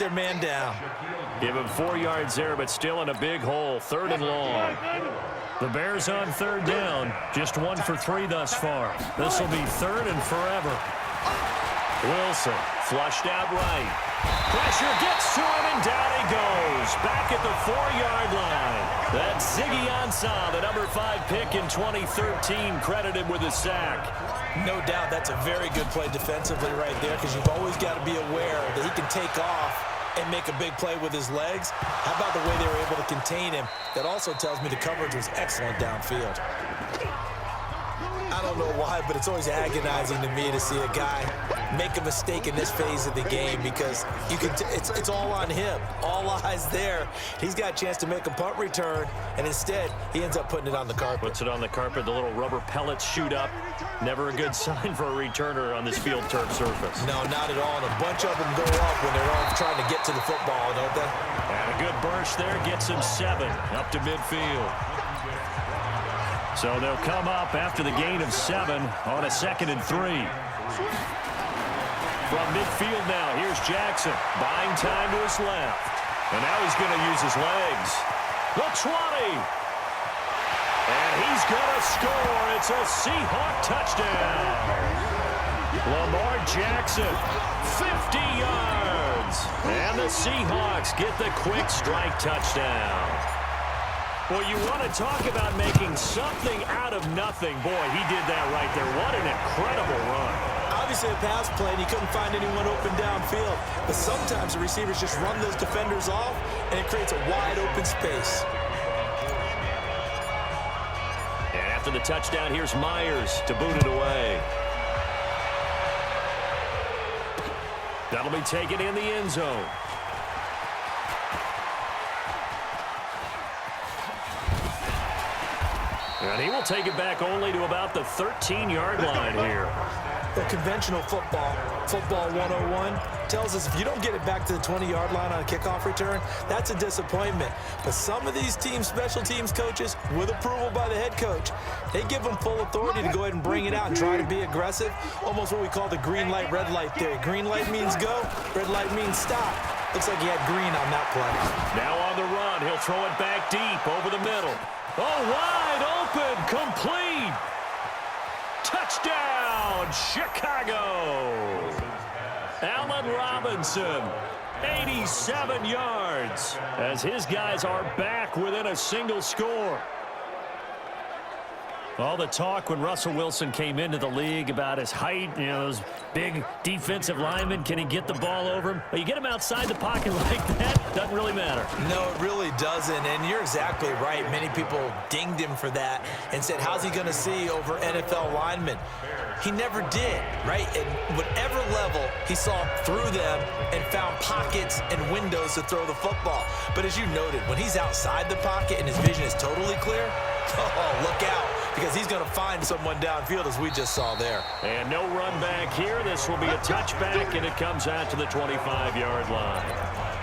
their man down. Give him 4 yards there, but still in a big hole. 3rd and long. The Bears on 3rd down. Just 1 for 3 thus far. This will be 3rd and forever. Wilson flushed out right. Pressure gets to him, and down he goes. Back at the 4-yard line. That's Ziggy Ansah, the number 5 pick in 2013, credited with a sack. No doubt that's a very good play defensively right there, because you've always got to be aware that he can take off and make a big play with his legs. How about the way they were able to contain him? That also tells me the coverage was excellent downfield. I don't know why, but it's always agonizing to me to see a guy make a mistake in this phase of the game, because you can it's all on him. All eyes there. He's got a chance to make a punt return, and instead he ends up putting it on the carpet. Puts it on the carpet. The little rubber pellets shoot up. Never a good sign for a returner on this field turf surface. No, not at all. And a bunch of them go up when they're all trying to get to the football, don't they? And a good burst there gets him 7 up to midfield. So they'll come up after the gain of 7 on a 2nd and 3. From midfield now, here's Jackson. Buying time to his left. And now he's going to use his legs. The 20. And he's going to score. It's a Seahawk touchdown. Lamar Jackson, 50 yards. And the Seahawks get the quick strike touchdown. Well, you want to talk about making something out of nothing. Boy, he did that right there. What an incredible run. Obviously a pass play, and he couldn't find anyone open downfield. But sometimes the receivers just run those defenders off, and it creates a wide open space. And after the touchdown, here's Myers to boot it away. That'll be taken in the end zone. And he will take it back only to about the 13-yard line here. The conventional football 101, tells us if you don't get it back to the 20-yard line on a kickoff return, that's a disappointment. But some of these teams, special teams coaches, with approval by the head coach, they give them full authority to go ahead and bring it out and try to be aggressive. Almost what we call the green light, red light theory. Green light means go, red light means stop. Looks like he had green on that play. Now on the run, he'll throw it back deep over the middle. Oh, wide open, complete. Touchdown, Chicago. Allen Robinson, 87 yards, as his guys are back within a single score. All the talk when Russell Wilson came into the league about his height, you know, those big defensive linemen, can he get the ball over him? Well, you get him outside the pocket like that, doesn't really matter. No, it really doesn't, and you're exactly right. Many people dinged him for that and said, how's he going to see over NFL linemen? He never did, right? At whatever level, he saw through them and found pockets and windows to throw the football. But as you noted, when he's outside the pocket and his vision is totally clear, oh, look out, because he's going to find someone downfield, as we just saw there. And no run back here. This will be a touchback, and it comes out to the 25-yard line.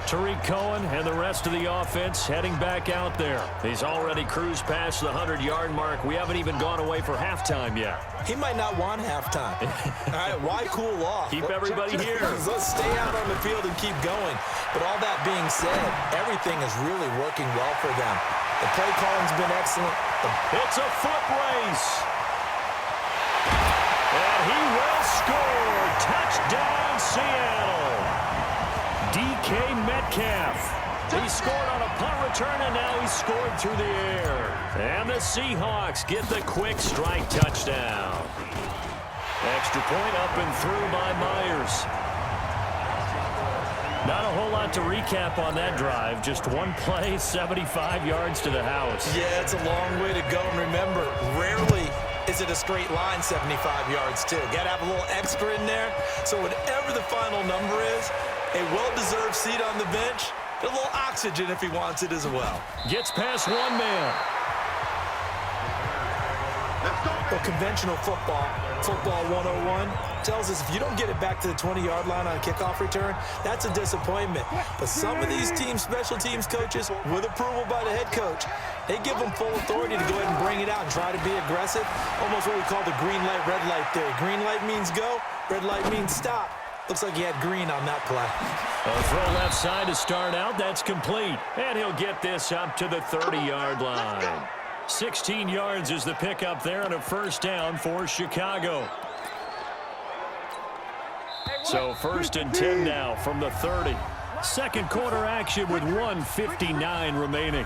Tariq Cohen and the rest of the offense heading back out there. He's already cruised past the 100-yard mark. We haven't even gone away for halftime yet. He might not want halftime. All right, why cool off? Keep everybody here. Let's stay out on the field and keep going. But all that being said, everything is really working well for them. The play calling's been excellent. It's a foot race. And he will score. Touchdown, Seattle. DK Metcalf. He scored on a punt return, and now he scored through the air. And the Seahawks get the quick strike touchdown. Extra point up and through by Myers. Not a whole lot to recap on that drive. Just one play, 75 yards to the house. Yeah, it's a long way to go. And remember, rarely is it a straight line 75 yards, too. Got to have a little extra in there. So whatever the final number is, a well-deserved seat on the bench, a little oxygen if he wants it as well. Gets past one man. Well, conventional football 101, tells us if you don't get it back to the 20-yard line on a kickoff return, that's a disappointment. But some of these teams, special teams coaches, with approval by the head coach, they give them full authority to go ahead and bring it out and try to be aggressive. Almost what we call the green light, red light theory. Green light means go, red light means stop. Looks like he had green on that play. A throw left side to start out. That's complete. And he'll get this up to the 30-yard line. 16 yards is the pickup there on a first down for Chicago. So 1st and 10 now from the 30. Second quarter action with 1:59 remaining.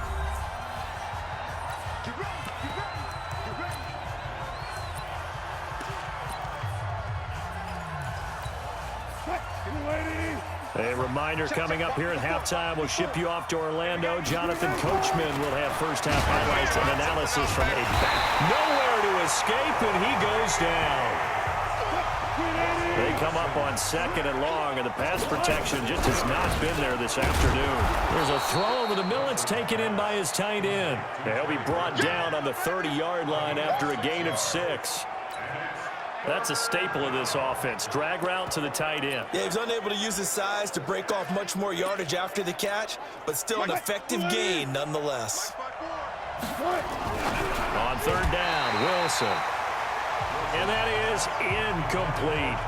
A reminder coming up here at halftime. We'll ship you off to Orlando. Jonathan Coachman will have first-half highlights and analysis from a back. Nowhere to escape, and he goes down. They come up on 2nd and long, and the pass protection just has not been there this afternoon. There's a throw over the middle. It's taken in by his tight end. And he'll be brought down on the 30-yard line after a gain of 6. That's a staple of this offense. Drag route to the tight end. Yeah, he's unable to use his size to break off much more yardage after the catch, but still an effective gain nonetheless. On 3rd down, Wilson. And that is incomplete.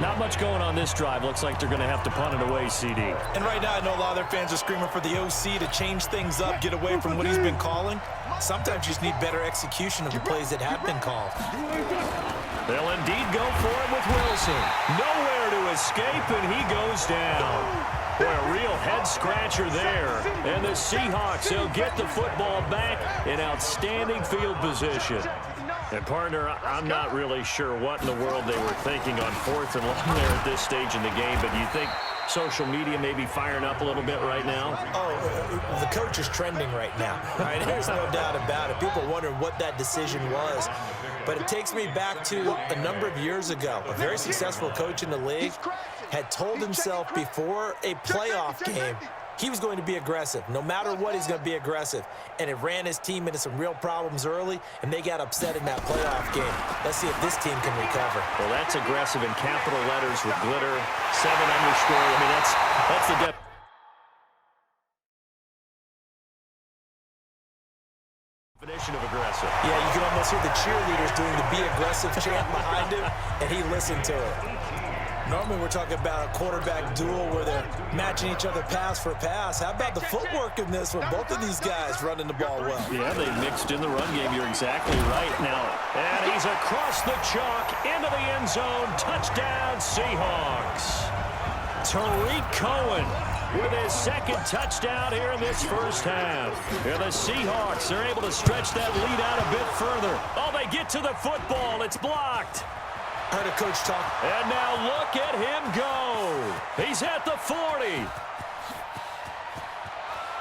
Not much going on this drive. Looks like they're going to have to punt it away, CD. And right now, I know a lot of their fans are screaming for the OC to change things up, get away from what he's been calling. Sometimes you just need better execution of the plays that have been called. They'll indeed go for it with Wilson. Nowhere to escape, and he goes down. Boy, a real head-scratcher there. And the Seahawks, they'll get the football back in outstanding field position. And, partner, I'm not really sure what in the world they were thinking on 4th and long there at this stage in the game, but do you think social media may be firing up a little bit right now? Oh, the coach is trending right now. Right? There's no doubt about it. People wondering what that decision was. But it takes me back to a number of years ago. A very successful coach in the league had told himself before a playoff game he was going to be aggressive. No matter what, he's going to be aggressive. And it ran his team into some real problems early, and they got upset in that playoff game. Let's see if this team can recover. Well, that's aggressive in capital letters with glitter, 7 underscore. I mean, that's the definition of aggressive. Yeah, you can almost hear the cheerleaders doing the be aggressive chant behind him, and he listened to it. Normally we're talking about a quarterback duel where they're matching each other pass for pass. How about the footwork in this with both of these guys running the ball well? Yeah, they mixed in the run game. You're exactly right now. And he's across the chalk into the end zone. Touchdown, Seahawks. Tariq Cohen with his 2nd touchdown here in this first half. And the Seahawks are able to stretch that lead out a bit further. Oh, they get to the football. It's blocked. I heard a coach talk. And now look at him go. He's at the 40.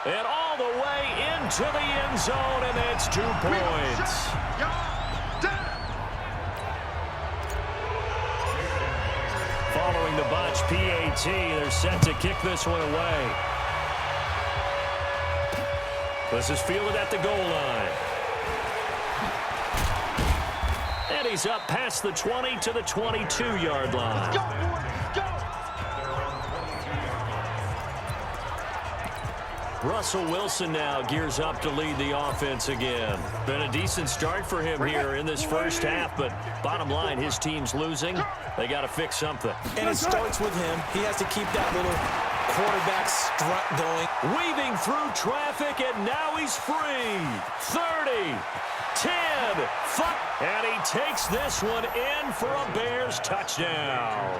And all the way into the end zone, and that's 2 points. Following the botch PAT, they're set to kick this one away. This is fielded at the goal line. And he's up past the 20 to the 22-yard line. Go, boys, go! Russell Wilson now gears up to lead the offense again. Been a decent start for him here in this first half, but bottom line, his team's losing. They got to fix something. And it starts with him. He has to keep that little quarterback strut going. Weaving through traffic, and now he's free. 30, 10, 5. And he takes this one in for a Bears touchdown.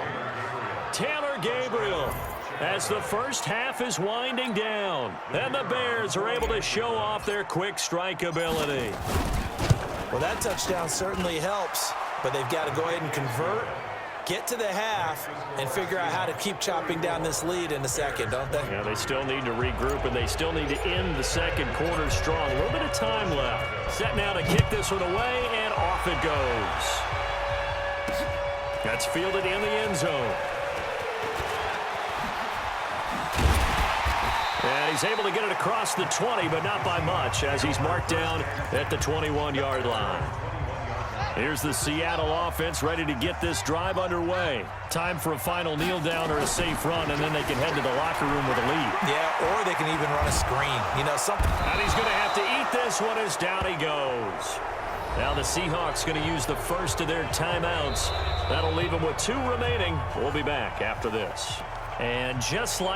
Taylor Gabriel, as the first half is winding down, and the Bears are able to show off their quick strike ability. Well, that touchdown certainly helps, but they've got to go ahead and convert, get to the half, and figure out how to keep chopping down this lead in the second, don't they? Yeah, they still need to regroup, and they still need to end the second quarter strong. A little bit of time left. Set now to kick this one away, and off it goes. That's fielded in the end zone. And he's able to get it across the 20, but not by much, as he's marked down at the 21-yard line. Here's the Seattle offense ready to get this drive underway. Time for a final kneel down or a safe run, and then they can head to the locker room with a lead. Yeah, or they can even run a screen. You know, something. And he's going to have to eat this one as down he goes. Now the Seahawks going to use the first of their timeouts. That'll leave them with 2 remaining. We'll be back after this. And just like